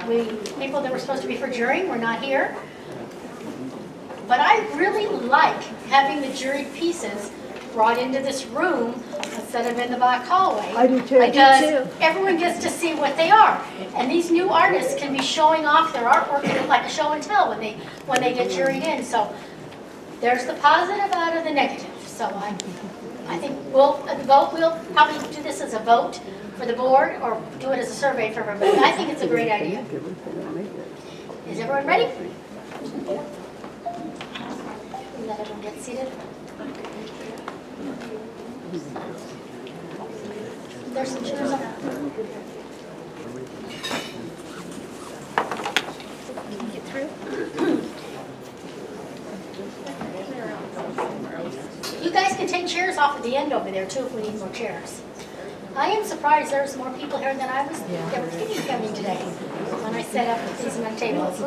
People that were supposed to be for jury were not here. But I really like having the juried pieces brought into this room instead of in the back hallway. I do too. Because everyone gets to see what they are. And these new artists can be showing off their artwork like a show and tell when they get juried in. So there's the positive out of the negative. So I think we'll probably do this as a vote for the board or do it as a survey for everybody. I think it's a great idea. Is everyone ready? Let everyone get seated. There's some chairs on. Can you get through? You guys can take chairs off at the end over there too if we need more chairs. I am surprised there's more people here than I was. There were thinking coming today when I set up these tables.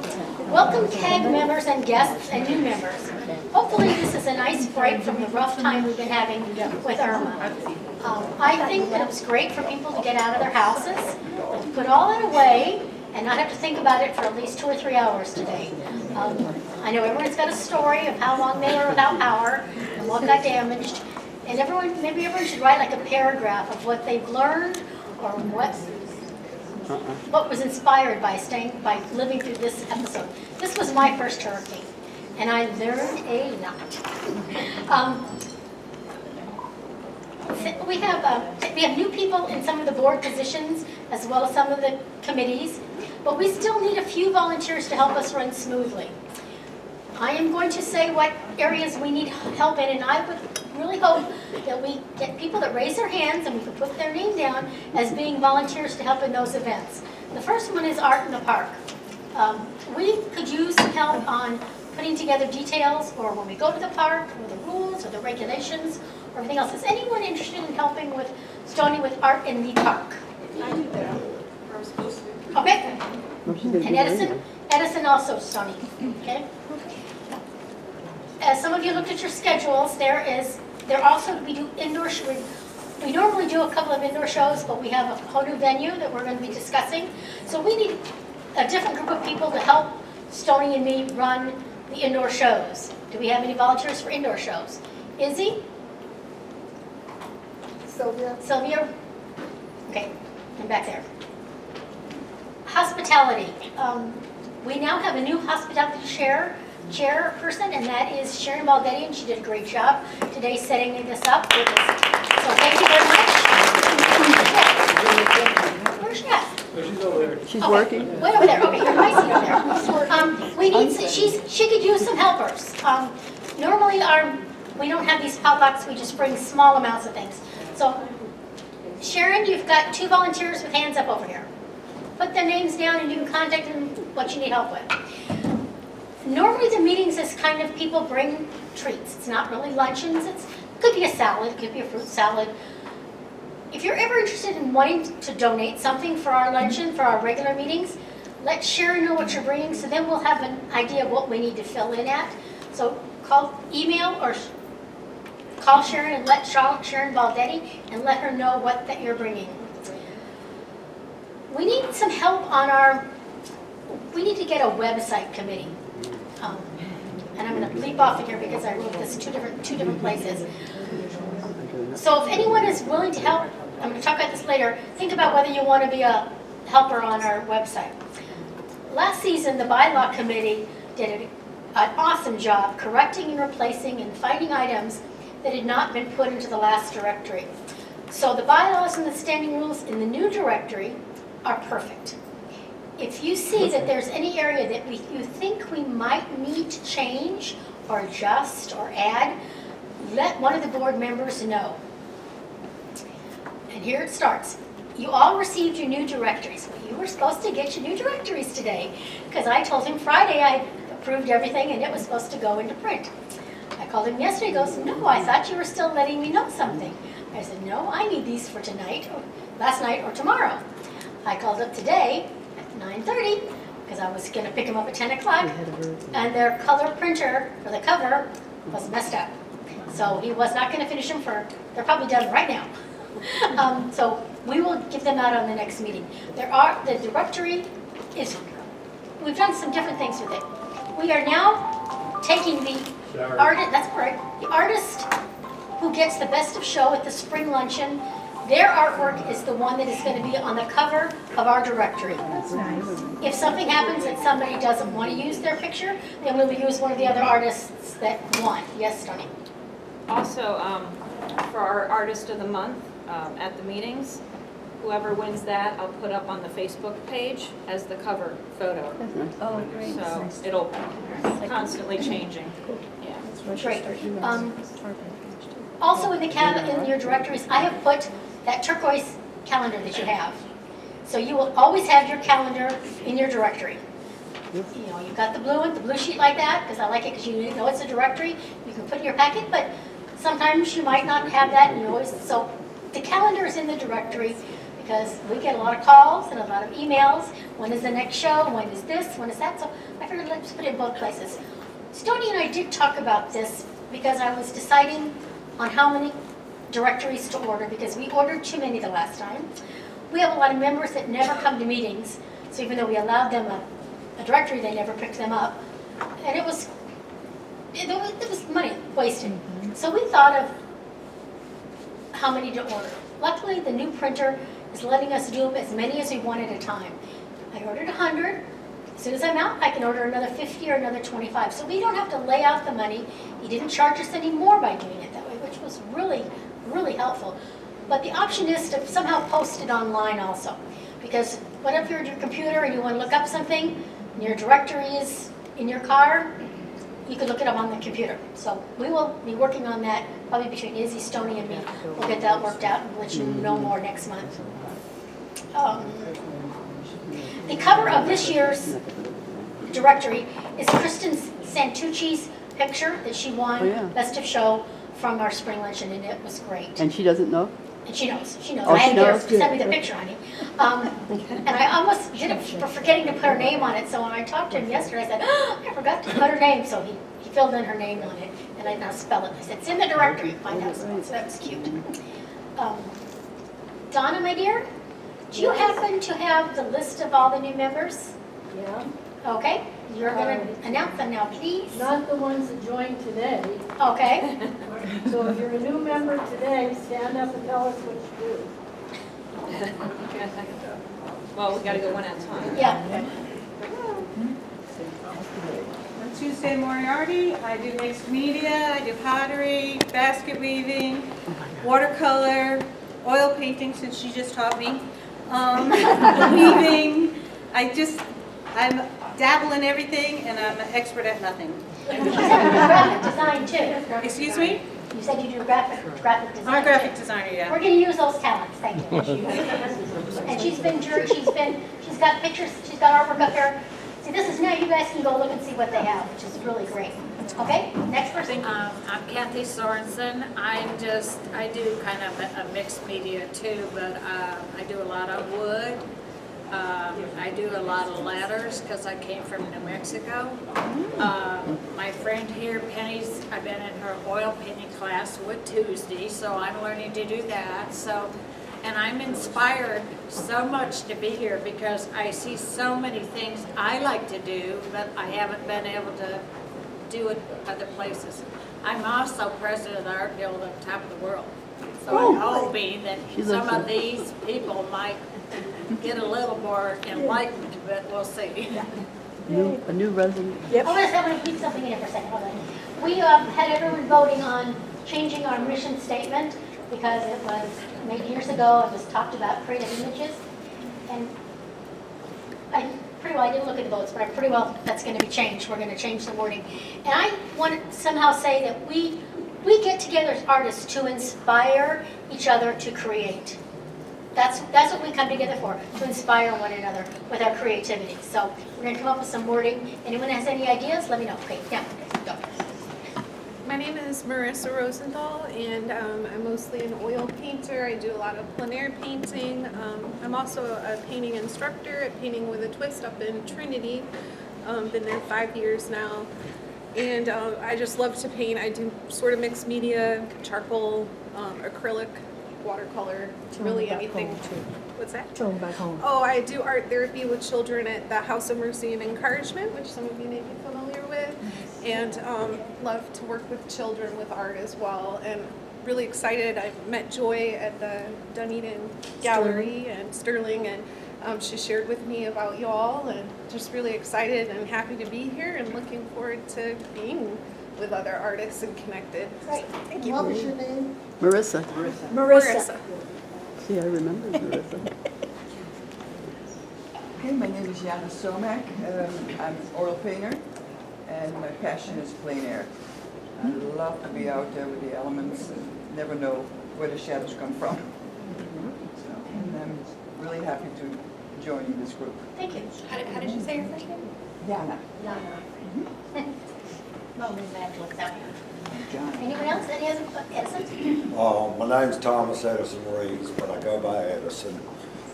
Welcome CAG members and guests and new members. Hopefully this is a nice break from the rough time we've been having with Irma. I think that it was great for people to get out of their houses, to put all that away, and not have to think about it for at least 2 or 3 hours today. I know everyone's got a story of how long they were without power and what got damaged. And maybe everyone should write like a paragraph of what they've learned or what was inspired by living through this episode. This was my first hurricane, and I learned a lot. We have new people in some of the board positions as well as some of the committees, but we still need a few volunteers to help us run smoothly. I am going to say what areas we need help in, and I would really hope that we get people that raise their hands and we can put their name down as being volunteers to help in those events. The first one is art in the park. We could use some help on putting together details or when we go to the park or the rules or the regulations or everything else. Is anyone interested in helping with Stony with art in the park? I do that. I'm supposed to. Okay. And Edison also Stony. Okay. As some of you looked at your schedules, we do indoor. We normally do a couple of indoor shows, but we have a whole new venue that we're going to be discussing. So we need a different group of people to help Stony and me run the indoor shows. Do we have any volunteers for indoor shows? Izzy? Sylvia? Okay, I'm back there. Hospitality. We now have a new hospitality chairperson, and that is Sharon Baldetti, and she did a great job today setting this up with us. So thank you very much. Where's she at? She's over there. She's okay. working. Way over there. Okay, you're my seat over there. She could use some helpers. Normally we don't have these potlucks, we just bring small amounts of things. So Sharon, you've got 2 volunteers with hands up over here. Put their names down and you can contact them what you need help with. Normally the meetings is kind of people bring treats. It's not really luncheons. It could be a salad, it could be a fruit salad. If you're ever interested in wanting to donate something for our luncheon, for our regular meetings, let Sharon know what you're bringing so then we'll have an idea of what we need to fill in at. So email or call Sharon and let Sharon Baldetti and let her know what that you're bringing. We need some help we need to get a website committee. And I'm going to leap off of here because I wrote this two different places. So if anyone is willing to help, I'm going to talk about this later, think about whether you want to be a helper on our website. Last season, the bylaw committee did an awesome job correcting and replacing and finding items that had not been put into the last directory. So the bylaws and the standing rules in the new directory are perfect. If you see that there's any area that you think we might need to change or adjust or add, let one of the board members know. And here it starts. You all received your new directories. Well, you were supposed to get your new directories today because I told him Friday I approved everything and it was supposed to go into print. I called him yesterday. He goes, no, I thought you were still letting me know something. I said, no, I need these for tonight, or last night, or tomorrow. I called up today at 9:30 because I was going to pick them up at 10 o'clock, and their color printer for the cover was messed up. So he was not going to finish them they're probably done right now. So we will give them out on the next meeting. The directory is, we've done some different things with it. We are now taking the artist, that's correct, the artist who gets the best of show at the spring luncheon, their artwork is the one that is going to be on the cover of our directory. That's nice. If something happens that somebody doesn't want to use their picture, then we will use one of the other artists that won. Yes, Tony? Also, for our Artist of the Month at the meetings, whoever wins that, I'll put up on the Facebook page as the cover photo. That's nice. Oh, great. So it'll constantly changing. Yeah. Great. Also in your directories, I have put that turquoise calendar that you have. So you will always have your calendar in your directory. You know, you've got the blue one, the blue sheet like that, because I like it because you know it's a directory. You can put in your packet, but sometimes you might not have that, and you always, so the calendar is in the directory because we get a lot of calls and a lot of emails. When is the next show? When is this? When is that? So I figured let's put it in both places. Stoney and I did talk about this because I was deciding on how many directories to order because we ordered too many the last time. We have a lot of members that never come to meetings, so even though we allowed them a directory, they never picked them up. And it was money wasted. So we thought of how many to order. Luckily, the new printer is letting us do as many as we want at a time. I ordered 100. As soon as I'm out, I can order another 50 or another 25. So we don't have to lay out the money. He didn't charge us any more by doing it that way, which was really, really helpful. But the option is to somehow post it online also. Because what if you're at your computer and you want to look up something, and your directory is in your car, you could look it up on the computer. So we will be working on that probably between Izzy, Stoney, and me. We'll get that worked out and let you know more next month. The cover of this year's directory is Kristen Santucci's picture that she won Best of Show from our spring luncheon, and it was great. And she doesn't know? And she knows. She knows. Oh, I had she to knows? send me the picture, honey. And I almost did it for forgetting to put her name on it. So when I talked to him yesterday, I said, oh, I forgot to put her name. So he filled in her name on it, and I now spell it. I said, it's in the directory. Find out. So that was cute. Donna, my dear, do you happen to have the list of all the new members? Yeah, Okay. You're going to announce them now, please. not the ones that joined today. Okay. So if you're a new member today, stand up and tell us what you do. Well, we got to go one at a time. Yeah. On Tuesday, Moriarty, I do mixed media, I do pottery, basket weaving, watercolor, oil painting, since she just taught me, weaving. I'm dabble in everything, and I'm an expert at nothing. You said you do graphic design too. Excuse me? You said you do graphic design. I'm a too. graphic designer, yeah. We're going to use those talents, thank you. And she's got pictures, she's got artwork up here. See, this is now, you guys can go look and see what they have, which is really great. Okay, next person. I'm Kathy Sorensen. I do kind of a mixed media too, but I do a lot of wood. I do a lot of ladders because I came from New Mexico. My friend here, Penny's, I've been in her oil painting class with Tuesday, so I'm learning to do that. And I'm inspired so much to be here because I see so many things I like to do, but I haven't been able to do it other places. I'm also president of the Art Guild on top of the world. So I'm hoping that some of these people might get a little more enlightened, but we'll see. A new resident. I'm going to keep something in here for a second. Hold on. We had everyone voting on changing our mission statement because it was made years ago. It was talked about creative images. And I didn't look at the votes, but that's going to be changed. We're going to change the wording. And I want to somehow say that we get together as artists to inspire each other to create. That's what we come together for, to inspire one another with our creativity. So we're going to come up with some wording. Anyone has any ideas? Let me know. Okay, yeah, go. My name is Marissa Rosenthal, and I'm mostly an oil painter. I do a lot of plein air painting. I'm also a painting instructor at Painting with a Twist up in Trinity. Been there 5 years now. And I just love to paint. I do sort of mixed media, charcoal, acrylic, watercolor, really anything What's that? Throw them back home. Oh, I do art therapy with children at the House of Mercy and Encouragement, which some of you may be familiar with, and love to work with children with art as well. And really excited. I met Joy at the Dunedin Gallery and Sterling, and she shared with me about y'all, and just really excited and happy to be here and looking forward to being with other artists and connected. Great. Thank you. What was your name? Marissa. Marissa. See, I remember Marissa. Okay, my name is Jana Somak. I'm an oil painter, and my passion is plein air. I love to be out there with the elements and never know where the shadows come from. So, and I'm really happy to join in this group. Thank you. How did you say your first name? Jana. Well, we're glad to look out here. Jana. Anyone else? Any other, Edison? My name's Thomas Edison Reeves, but I go by Edison.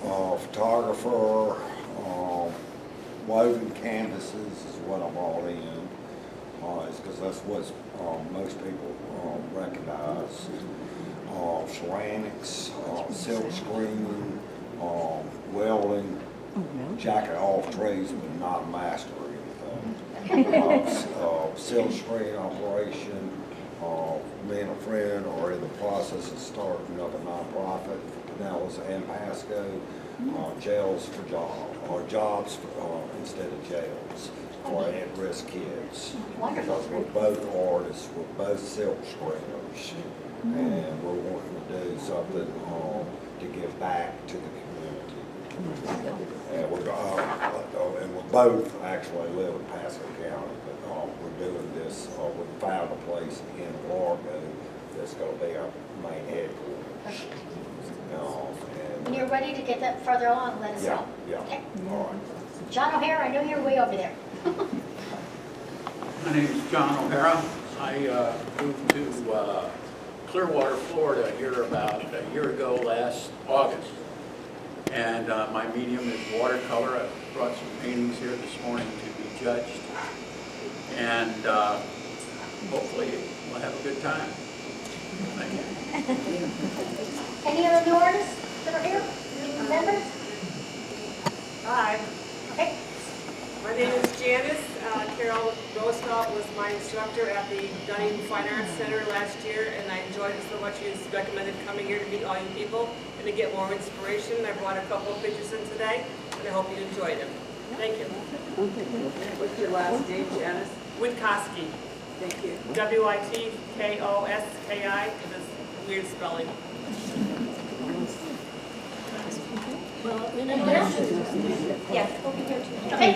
Photographer, woven canvases is what I'm all in, because that's what most people recognize. Ceramics, silk screening, welding, jack of all trades, but not a master or anything. Silk screen operation. Me and a friend are in the process of starting up a nonprofit. Now it's in Pasco, jails for jobs instead of jails for at-risk kids. Wonderful. Because we're both artists, we're both silk screeners, and we're wanting to do something to give back to the community. And we're both actually live in Pasco County, but we're doing this. We found a place in Largo that's going to be our main headquarters. When you're ready to get that further along, let us Yeah, know. yeah. Okay. All right. John O'Hara, I know you're way over there. My name is John O'Hara. I moved to Clearwater, Florida here about a year ago last August. And my medium is watercolor. I brought some paintings here this morning to be judged. And hopefully we'll have a good time. Thank you. Any other new artists that are here? Members? Hi, Okay. my name is Janice. Carol Roosevelt was my instructor at the Dunedin Fine Arts Center last year, and I enjoyed it so much. She's recommended coming here to meet all you people and to get more inspiration. I brought a couple of pictures in today, and I hope you enjoyed them. Thank you. What's your last name, Janice? Witkoski, Thank you. Witkoski, because it's weird spelling. Well, in Anyone else? addition, Yes. Okay.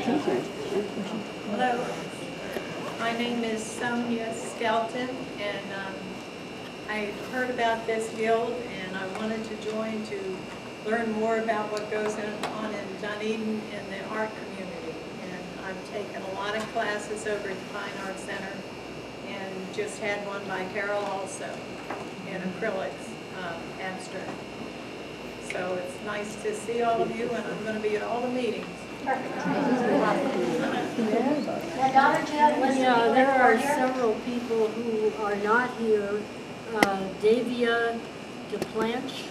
Hello, my name is Sonia Skelton, and I heard about this guild, and I wanted to join to learn more about what goes on in Dunedin in the art community. And I've taken a lot of classes over at the Fine Arts Center, and just had one by Carol also in acrylics, abstract. So it's nice to see all of you, and I'm going to be at all the meetings. Perfect. Now, Donna, do you have a list of yeah, people there that are are here? several people who are not here. Davia DePlanch,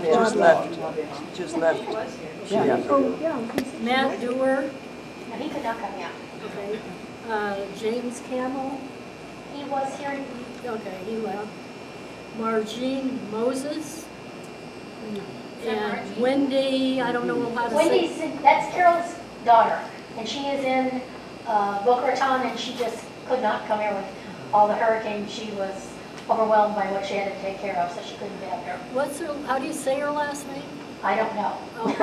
Just left. Just left. Matt Dewar, No, he could not come out. okay, James Campbell, He was here, okay, he left. Margene Moses, and Wendy, I don't know how to say. Wendy's, that's Carol's daughter, and she is in Boca Raton, and she just could not come here with all the hurricanes. She was overwhelmed by what she had to take care of, so she couldn't get up here. What's her, how do you say her last name? I don't know. Oh.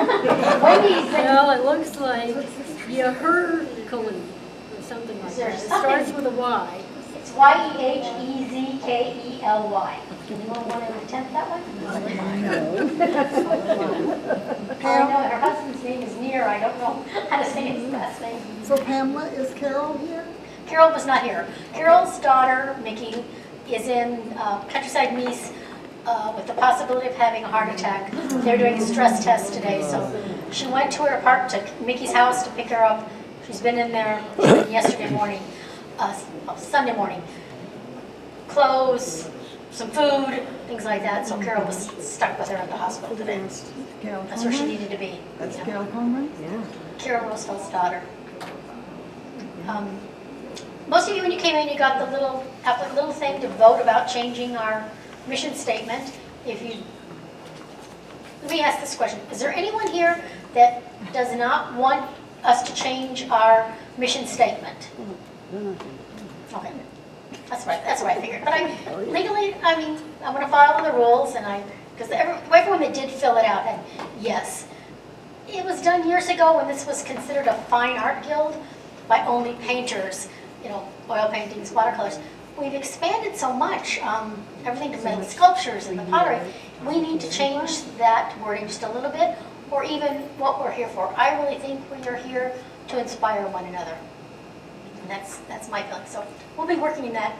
Wendy's in, Well, it looks like Yeherkeli or something like Is there that. It something- starts with a Y. it's Yehezkely. Anyone want to attempt that one? I know her husband's name is Near. I don't know how to say his last name. So Pamela, is Carol here? Carol was not here. Carol's daughter, Mickey, is in Countryside Nice with the possibility of having a heart attack. They're doing a stress test today, so she went to her to Mickey's house to pick her up. She's been in there yesterday morning, Sunday morning. Clothes, some food, things like that. So Carol was stuck with her at the hospital today. Carol That's where she Conran? needed to be. That's Yeah. Carol Conran? Yeah. Carol Roosevelt's daughter. Most of you, when you came in, you got the little thing to vote about changing our mission statement. Let me ask this question. Is there anyone here that does not want us to change our mission statement? Okay, that's right I figured. But legally, I mean, I'm gonna follow the rules because everyone that did fill it out, and yes, it was done years ago when this was considered a fine art guild by only painters, oil paintings, watercolors. We've expanded so much, everything to metal sculptures and the pottery. We need to change that wording just a little bit, or even what we're here for. I really think we are here to inspire one another. And that's my feeling. So we'll be working in that.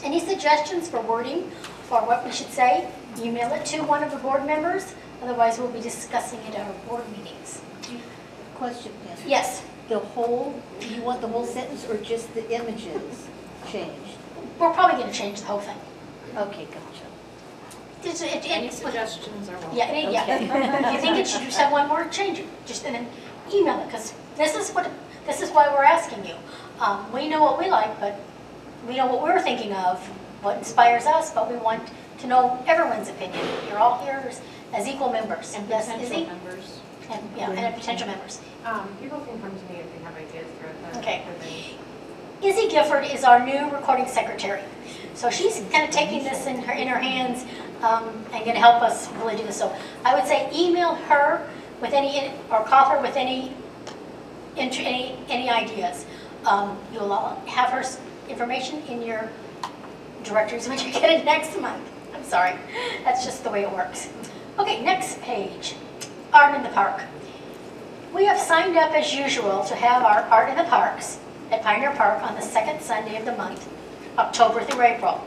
Any suggestions for wording or what we should say, email it to one of the board members. Otherwise, we'll be discussing it at our board meetings. Question, Pam. Yes, You want the whole sentence or just the images changed? we're probably going to change the whole thing. Okay, gotcha. Any suggestions are welcome. Yeah, if you think it should just have one word, change it. Just and then email it, because this is why we're asking you. We know what we like, but we know what we're thinking of, what inspires us, but we want to know everyone's opinion. You're all here as equal members. And Yes, potential Izzy? members. And potential members. People can come to me if they have ideas for the Okay. for things. Izzy Gifford is our new recording secretary. So she's kind of taking this in her hands and going to help us really do this. So I would say email her with or call her with any ideas. You'll all have her information in your directories when you get it next month. I'm sorry. That's just the way it works. Okay, next page. Art in the Park. We have signed up as usual to have our Art in the Parks at Pioneer Park on the second Sunday of the month, October through April.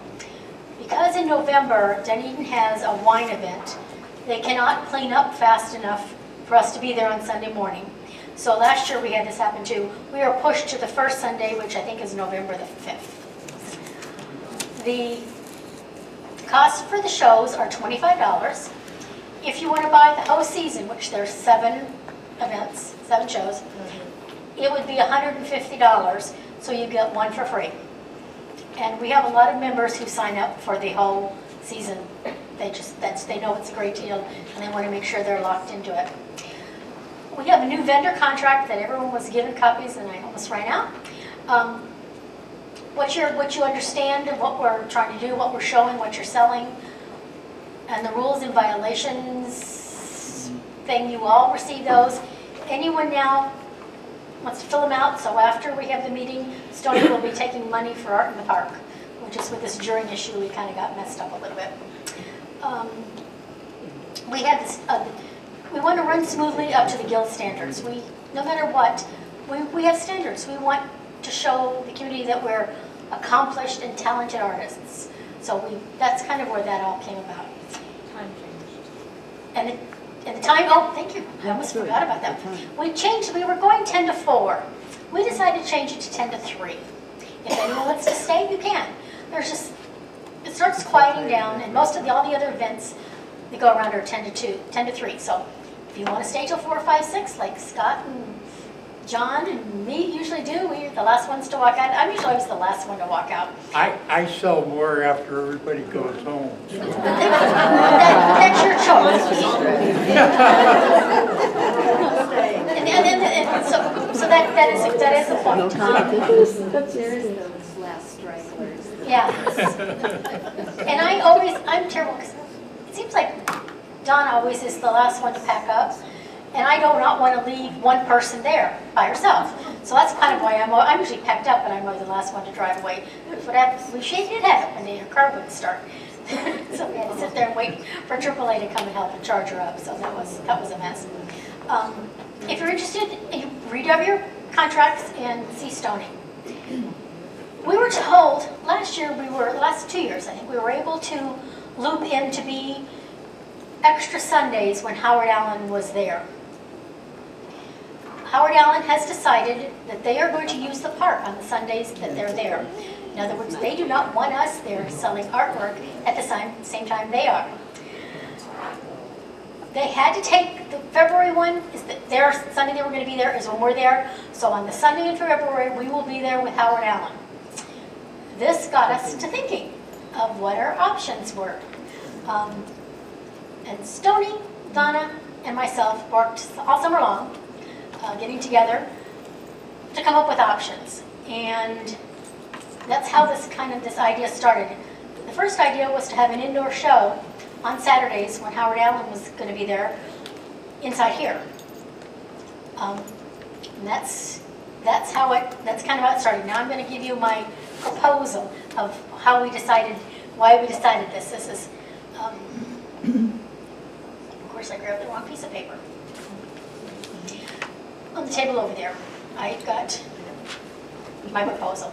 Because in November, Dunedin has a wine event, they cannot clean up fast enough for us to be there on Sunday morning. So last year we had this happen too. We are pushed to the first Sunday, which I think is November the 5th. The costs for the shows are $25. If you want to buy the whole season, which there's 7 events, 7 shows, it would be $150, so you get one for free. And we have a lot of members who sign up for the whole season. They know it's a great deal, and they want to make sure they're locked into it. We have a new vendor contract that everyone was given copies, and I almost ran out. What you understand of what we're trying to do, what we're showing, what you're selling, and the rules and violations thing, you all receive those. Anyone now wants to fill them out, so after we have the meeting, Stony will be taking money for Art in the Park, which is with this jury issue, we kind of got messed up a little bit. We have this, we want to run smoothly up to the guild standards. No matter what, we have standards. We want to show the community that we're accomplished and talented artists. So that's kind of where that all came about. Time changed. And the time, thank you. I almost forgot about that. We were going 10 to 4. We decided to change it to 10 to 3. If anyone wants to stay, you can. It starts quieting down, and all the other events that go around are 10 to 3. So if you want to stay till 4, 5, 6, like Scott and John and me usually do, we're the last ones to walk out. I'm usually always the last one to walk out. I sell more after everybody goes home. That's your choice. So that is the point. There is those last stragglers. Yeah. And I'm terrible because it seems like Donna always is the last one to pack up. And I do not want to leave one person there by herself. So that's kind of why I'm usually packed up, but I'm always the last one to drive away. She did happen, and her car wouldn't start. So we had to sit there and wait for AAA to come and help and charge her up. So that was a mess. If you're interested, you read over your contracts and see Stony. We were told last 2 years, I think, we were able to loop in to be extra Sundays when Howard Allen was there. Howard Allen has decided that they are going to use the park on the Sundays that they're there. In other words, they do not want us there selling artwork at the same time they are. They had to take the February one, is their Sunday they were going to be there is when we're there. So on the Sunday in February, we will be there with Howard Allen. This got us to thinking of what our options were. And Stoney, Donna, and myself worked all summer long, getting together to come up with options. And that's how this idea started. The first idea was to have an indoor show on Saturdays when Howard Allen was going to be there, inside here. And that's kind of how it started. Now I'm going to give you my proposal of how we decided, why we decided this. This is, of course, I grabbed the wrong piece of paper. On the table over there, I got my proposal.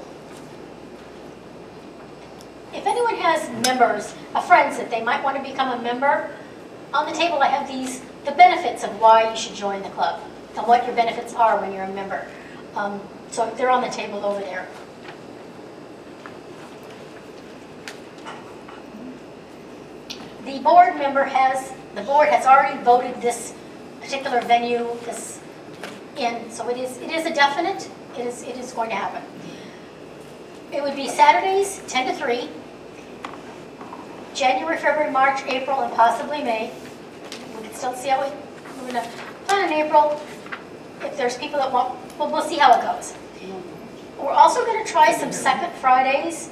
If anyone has members, friends that they might want to become a member, on the table I have the benefits of why you should join the club and what your benefits are when you're a member. So they're on the table over there. The board has already voted this particular venue in, so it is a definite. It is going to happen. It would be Saturdays, 10 to 3. January, February, March, April, and possibly May. We can still see how we're going to plan in April. If there's people that want, we'll see how it goes. We're also going to try some second Fridays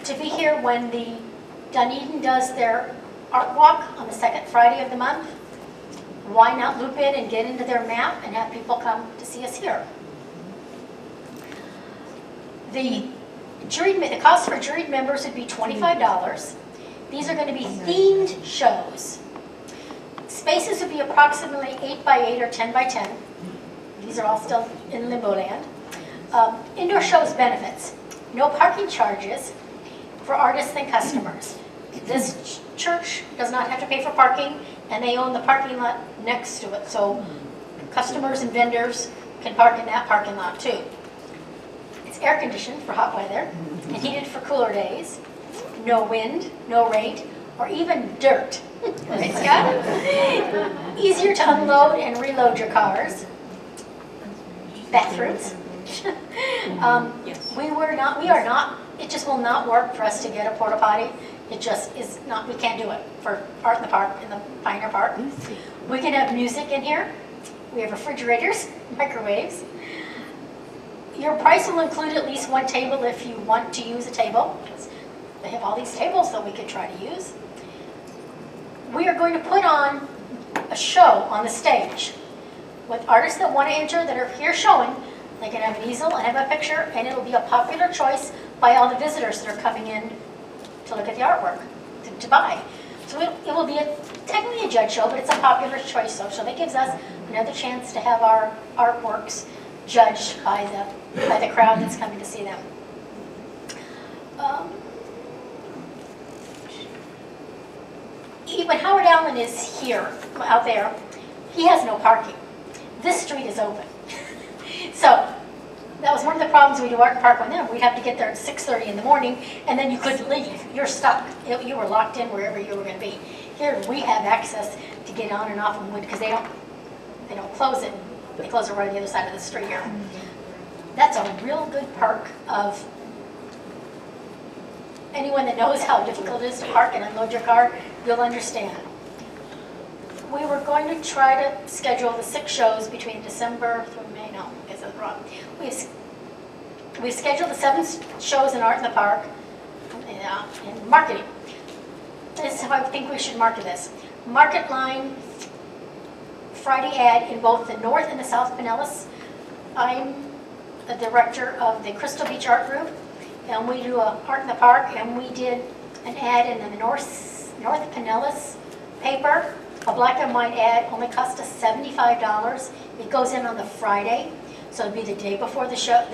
to be here when the Dunedin does their art walk on the second Friday of the month. Why not loop in and get into their map and have people come to see us here? The cost for juried members would be $25. These are going to be themed shows. Spaces would be approximately 8 by 8 or 10 by 10. These are all still in limbo land. Indoor shows benefits. No parking charges for artists and customers. This church does not have to pay for parking, and they own the parking lot next to it. So customers and vendors can park in that parking lot too. It's air conditioned for hot weather and heated for cooler days. No wind, no rain, or even dirt. Right, Scott? Easier to unload and reload your cars. Bathrooms. We are not, it just will not work for us to get a porta potty. It just is not, we can't do it for Art in the Park, in the Pioneer Park. We can have music in here. We have refrigerators, microwaves. Your price will include at least one table if you want to use a table. They have all these tables that we could try to use. We are going to put on a show on the stage with artists that want to enter that are here showing. They can have an easel and have a picture, and it'll be a popular choice by all the visitors that are coming in to look at the artwork, to buy. So it will be technically a judge show, but it's a popular choice show. So that gives us another chance to have our artworks judged by the crowd that's coming to see them. When Howard Allen is here, out there, he has no parking. This street is open. So that was one of the problems we do Art Park with them. We'd have to get there at 6:30 in the morning, and then you couldn't leave. You're stuck. You were locked in wherever you were going to be. Here we have access to get on and off of Wood because they don't close it. They close it right on the other side of the street here. That's a real good perk of anyone that knows how difficult it is to park and unload your car, you'll understand. We were going to try to schedule the 6 shows between December through May. No, I guess that's wrong. We've scheduled the 7 shows in Art in the Park in marketing. This is how I think we should market this. Market line Friday ad in both the North and the South Pinellas. I'm the director of the Crystal Beach Art Group, and we do Art in the Park, and we did an ad in the North Pinellas paper. A black and white ad only cost us $75. It goes in on the Friday, so it'd be the day before the show.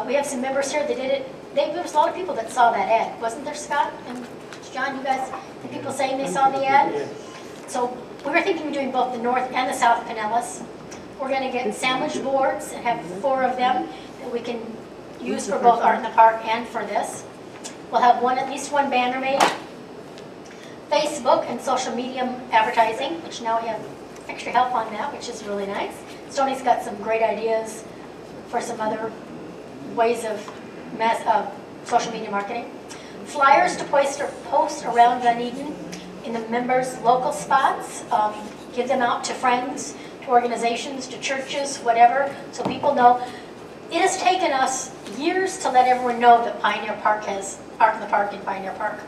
We have some members here that did it. There was a lot of people that saw that ad, wasn't there, Scott and John? You guys, the people saying they saw the ad. So we were thinking of doing both the North and the South Pinellas. We're going to get sandwich boards and have 4 of them that we can use for both Art in the Park and for this. We'll have at least one banner made. Facebook and social media advertising, which now we have extra help on that, which is really nice. Stoney's got some great ideas for some other ways of social media marketing. Flyers to post around Dunedin in the members' local spots. Give them out to friends, to organizations, to churches, whatever, so people know. It has taken us years to let everyone know that Pioneer Park has Art in the Park in Pioneer Park.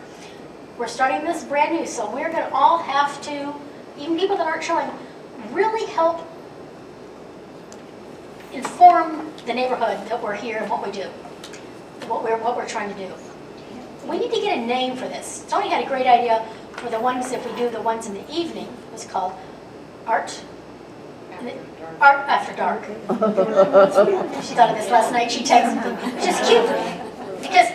We're starting this brand new, so we're going to all have to, even people that aren't showing, really help inform the neighborhood that we're here and what we do, what we're trying to do. We need to get a name for this. Tony had a great idea for the ones, if we do the ones in the evening, it was called Art After Dark. She thought of this last night, she texted me, which is cute, because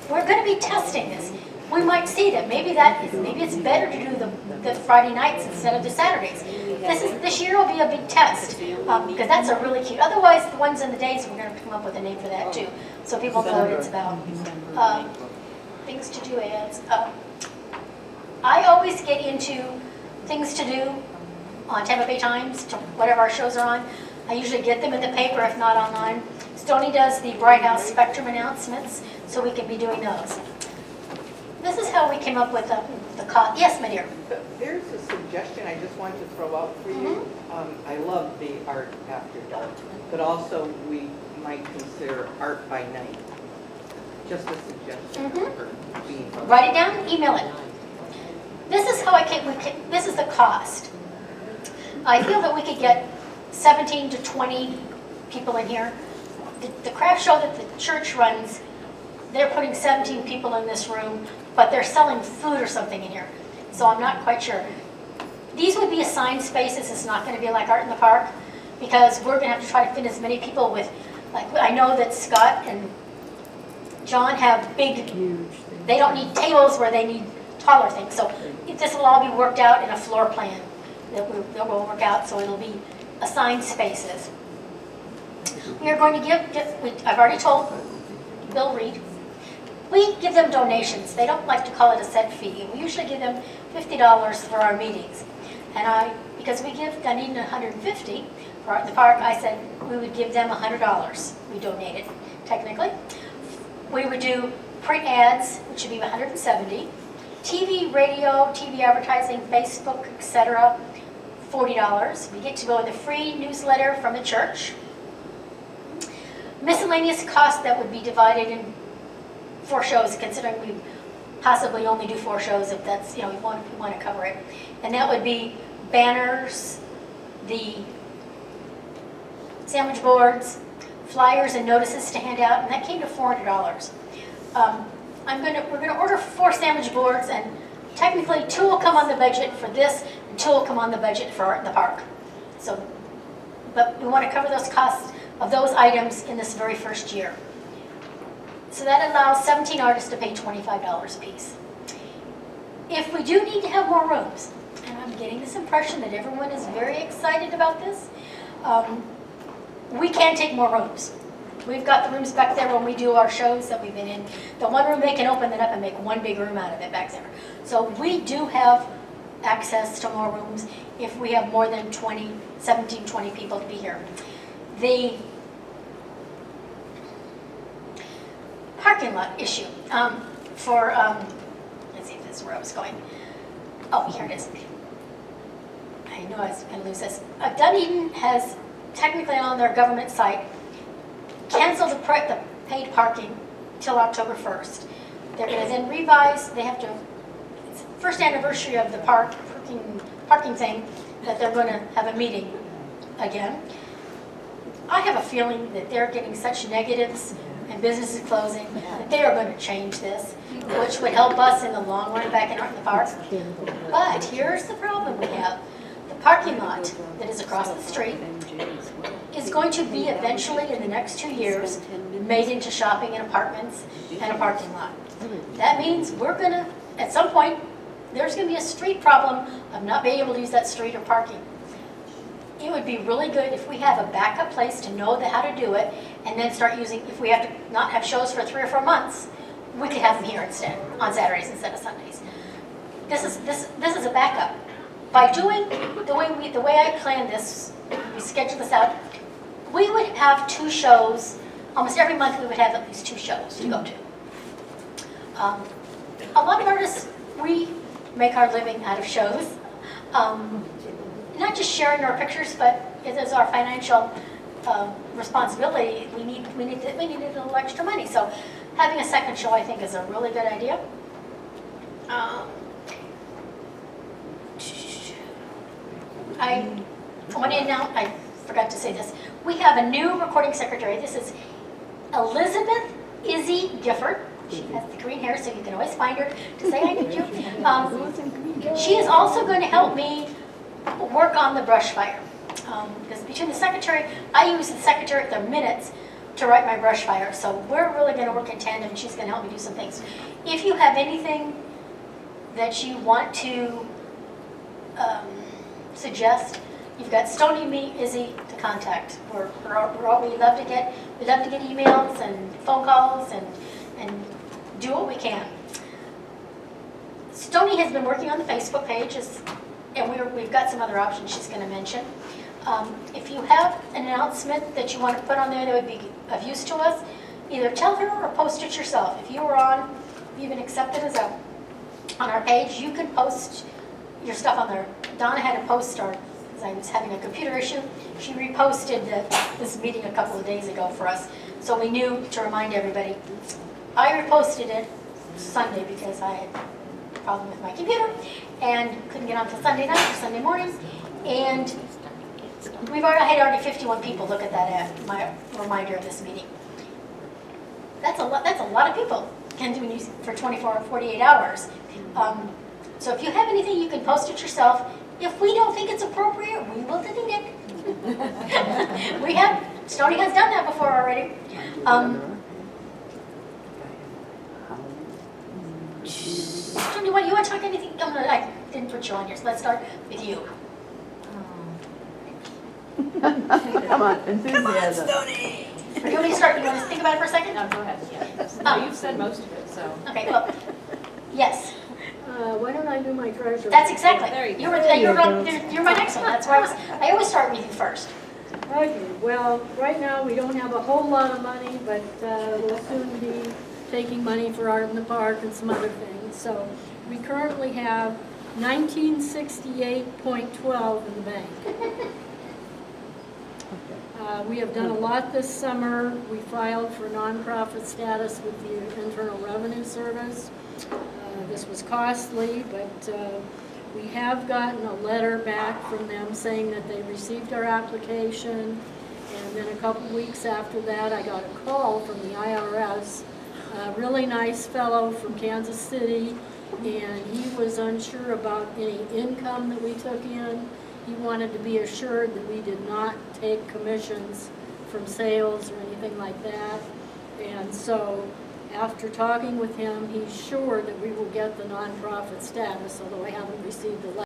we're going to be testing this. We might see that maybe it's better to do the Friday nights instead of the Saturdays. This year will be a big test, because that's a really cute. Otherwise, the ones in the days, we're going to come up with a name for that too, so people know what it's about. Things to do ads. I always get into things to do on Tampa Bay Times, to whatever our shows are on. I usually get them in the paper, if not online. Stoney does the Bright House Spectrum announcements, so we could be doing those. This is how we came up with the cost. Yes, my dear. There's a suggestion I just wanted to throw out for you. I love the Art After Dark, but also we might consider Art by Night. Just a suggestion for being. Write it down, email it. This is how this is the cost. I feel that we could get 17 to 20 people in here. The craft show that the church runs, they're putting 17 people in this room, but they're selling food or something in here. So I'm not quite sure. These would be assigned spaces. It's not going to be like Art in the Park, because we're going to have to try to fit as many people with, like, I know that Scott and John have big, they don't need tables where they need taller things. So this will all be worked out in a floor plan that will work out, so it'll be assigned spaces. We are going to I've already told Bill Reed, we give them donations. They don't like to call it a set fee. We usually give them $50 for our meetings. And because we give Dunedin $150 for Art in the Park, I said we would give them $100. We donated, technically. We would do print ads, which would be $170. TV, radio, TV advertising, Facebook, etc., $40. We get to go in the free newsletter from the church. Miscellaneous costs that would be divided in 4 shows, considering we possibly only do 4 shows if that's, we want to cover it. And that would be banners, the sandwich boards, flyers and notices to hand out, and that came to $400. We're gonna order 4 sandwich boards, and technically 2 will come on the budget for this, and 2 will come on the budget for Art in the Park. So, but we want to cover those costs of those items in this very first year. So that allows 17 artists to pay $25 a piece. If we do need to have more rooms, and I'm getting this impression that everyone is very excited about this, we can take more rooms. We've got the rooms back there when we do our shows that we've been in. The one room, they can open it up and make one big room out of it back there. So we do have access to more rooms if we have more than 17, 20 people to be here. The parking lot issue let's see if this is where I was going. Oh, here it is. I knew I was going to lose this. Dunedin has technically on their government site canceled the paid parking till October 1st. They're going to then revise. They have to. It's the first anniversary of the parking thing that they're going to have a meeting again. I have a feeling that they're getting such negatives and businesses closing that they are going to change this, which would help us in the long run back in Art in the Park. But here's the problem we have. The parking lot that is across the street is going to be eventually, in the next 2 years, made into shopping and apartments and a parking lot. That means we're going to, at some point, there's going to be a street problem of not being able to use that street or parking. it would be really good if we have a backup place to know how to do it, and then start using, if we have to not have shows for 3 or 4 months, we could have them here instead, on Saturdays instead of Sundays. This is a backup. By doing the way I planned this, we scheduled this out, we would have 2 shows, almost every month we would have at least 2 shows to go to. A lot of artists, we make our living out of shows. Not just sharing our pictures, but it is our financial responsibility. We need a little extra money. So having a second show, I think, is a really good idea. I forgot to say this. We have a new recording secretary. This is Elizabeth Izzy Gifford. She has the green hair, so you can always find her to say I need you. She is also going to help me work on the brush fire. Because between the secretary, I use the secretary, the minutes, to write my brush fire. So we're really going to work in tandem, and she's going to help me do some things. If you have anything that you want to suggest, you've got Stony, me, Izzy to contact. We love to get emails and phone calls and do what we can. Stony has been working on the Facebook pages, and we've got some other options she's going to mention. If you have an announcement that you want to put on there that would be of use to us, either tell her or post it yourself. If you've been accepted as on our page, you can post your stuff on there. Donna had a post, because I was having a computer issue. She reposted this meeting a couple of days ago for us, so we knew to remind everybody. I reposted it Sunday because I had a problem with my computer and couldn't get on until Sunday night or Sunday morning. And I had already 51 people look at that my reminder of this meeting. That's a lot of people can do for 24 or 48 hours. So if you have anything, you can post it yourself. If we don't think it's appropriate, we will delete it. Stony has done that before already. Stony, you want to talk anything? I didn't put you on here, so let's start with you. Come on, enthusiasm. Stony! You want me to start? You want to think about it for a second? No, go ahead, yeah. No, you've said most of it, so. Okay, well, yes. Why don't I do my treasure? That's exactly. There you go. You're my next one. That's why I always start with you first. Okay, well, right now, we don't have a whole lot of money, but we'll soon be taking money for Art in the Park and some other things. So we currently have $1968.12 in the bank. We have done a lot this summer. We filed for nonprofit status with the Internal Revenue Service. This was costly, but we have gotten a letter back from them saying that they received our application. And then a couple weeks after that, I got a call from the IRS, a really nice fellow from Kansas City, and he was unsure about any income that we took in. He wanted to be assured that we did not take commissions from sales or anything like that. And so after talking with him, he's sure that we will get the nonprofit status, although I haven't received the letter.